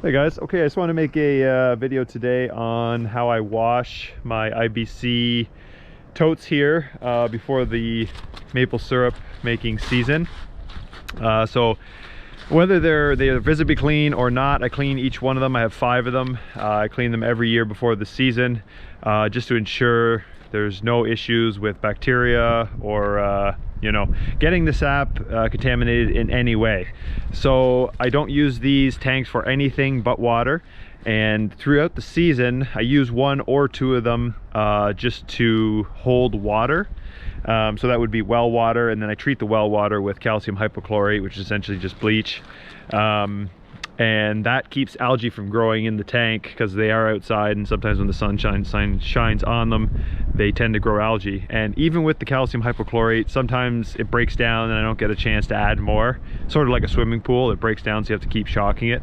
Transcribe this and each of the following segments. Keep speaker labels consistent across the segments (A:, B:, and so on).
A: Hey guys, okay, I just want to make a video today on how I wash my IBC totes here before the maple syrup making season. So whether they're visibly clean or not, I clean each one of them. I have 5 of them. I clean them every year before the season just to ensure there's no issues with bacteria or you know, getting the sap contaminated in any way. So I don't use these tanks for anything but water, and throughout the season I use 1 or 2 of them just to hold water. So that would be well water, and then I treat the well water with calcium hypochlorite, which is essentially just bleach. And that keeps algae from growing in the tank because they are outside, and sometimes when the sun shines on them, they tend to grow algae. And even with the calcium hypochlorite, sometimes it breaks down and I don't get a chance to add more. Sort of like a swimming pool, it breaks down, so you have to keep shocking it.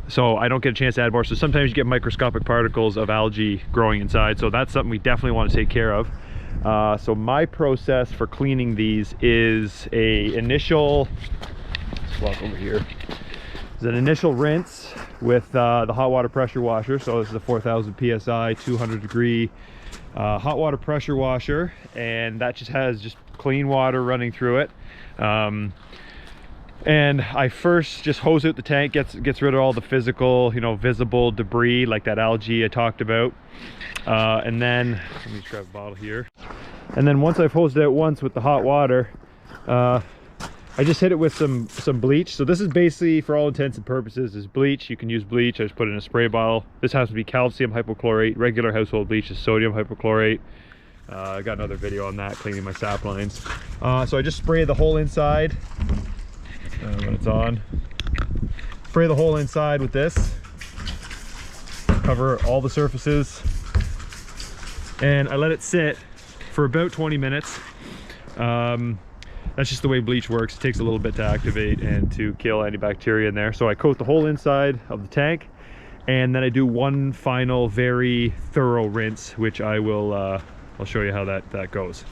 A: So I don't get a chance to add more. So sometimes you get microscopic particles of algae growing inside. So that's something we definitely want to take care of. So my process for cleaning these is swap over here. Is an initial rinse with the hot water pressure washer. So this is a 4000 psi 200 degree hot water pressure washer, and that just has clean water running through it. And I first just hose out the tank, gets rid of all the physical, you know, visible debris like that algae I talked about. And then let me just grab a bottle here. And then once I've hosed it out once with the hot water, I just hit it with some bleach. So this is basically, for all intents and purposes, is bleach. You can use bleach. I just put it in a spray bottle. This has to be calcium hypochlorite. Regular household bleach is sodium hypochlorite. I got another video on that, cleaning my sap lines. So I just spray the whole inside when it's on. Spray the whole inside with this. Cover all the surfaces. And I let it sit for about 20 minutes. That's just the way bleach works. It takes a little bit to activate and to kill any bacteria in there. So I coat the whole inside of the tank, and then I do one final very thorough rinse, which I will I'll show you how that goes.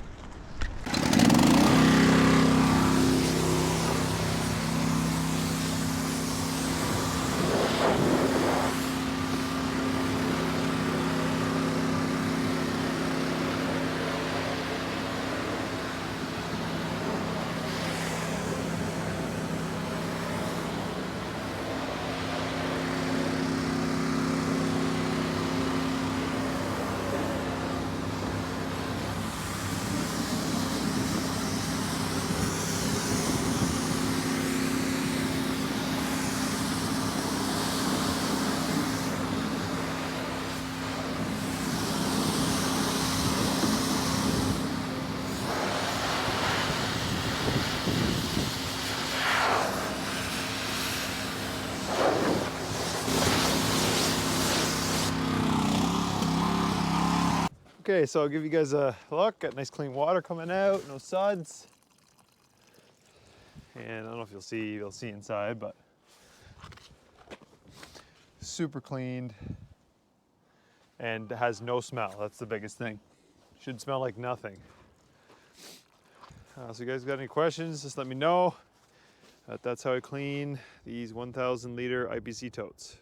A: Okay, so I'll give you guys a look. Got nice clean water coming out, no suds. And I don't know if you'll see inside, but super cleaned and has no smell. That's the biggest thing. Should smell like nothing. So you guys got any questions, just let me know. That's how I clean these 1000 liter IBC totes.